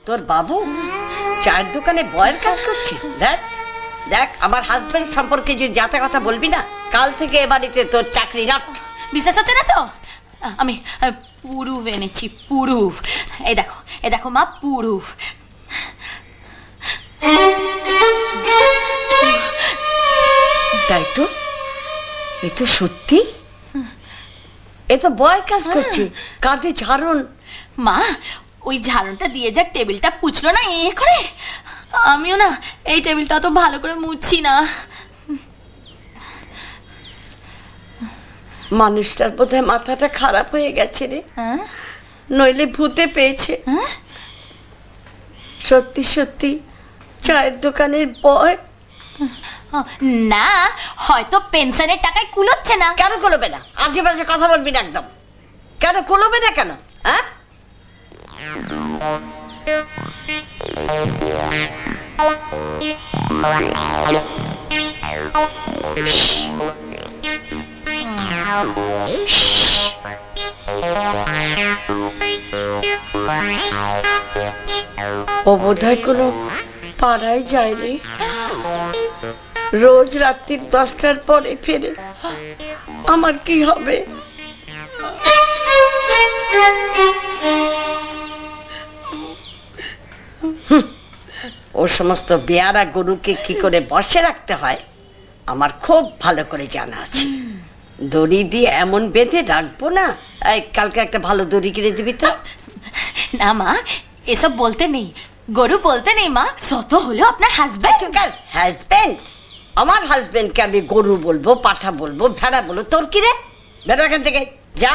তোর বাবু চায়ের দোকানে বয়ের কাজ করছে? দেখ দেখ, আমার হাজবেন্ড সম্পর্কে যে যাতে কথা বলবি না, কাল থেকে এ বাড়িতে তোর চাকরি রাখ। বিশ্বাস হচ্ছে না তো? আমি পুরুফ এনেছি, পুরুফ। এই দেখো মা, পুরুফ। তাই তো, এ তো সত্যি, এ তো বয়ের কাজ করছে, কাঁধে ঝাড়ন। মা, ওই ঝাড়নটা দিয়ে যা টেবিলটা পুছলো না এ করে, আমিও না এই টেবিলটা তো ভালো করে মুছছি না। মানুষটার বোধহয় মাথাটা খারাপ হয়ে গেছে রে, নইলে ভূতে পেয়েছে। সত্যি সত্যি চায়ের দোকানের বয় না, হয়তো পেনশনের টাকায় কুলোচ্ছে না। কেন কুলোবে না? আজে বাজে কথা বলবি না একদম। কেন কুলোবে না কেন? হ্যাঁ, ও বোধহয় কোনো পাড়ায় যায়নি, রোজ রাত্রি 10টার পরে ফেরে। আমার কি হবে? ও সমস্ত বেয়ারা গরুকে কি করে বসে রাখতে হয় আমার খুব ভালো করে জানা আছে। দড়ি দিয়ে এমন বেঁধে রাখবো না, কালকে একটা ভালো দড়ি কিনে দিবি তো। না মা, এসব বলতে নেই, গরু বলতে নেই মা, শত হলো আপনার হাজবেন্ড। হাজবেন্ড? আমার হাজবেন্ডকে আমি গরু বলবো, পাঠা বলবো, ভেড়া বলবো? তোর কি রে? বেড়া এখান থেকে, যা।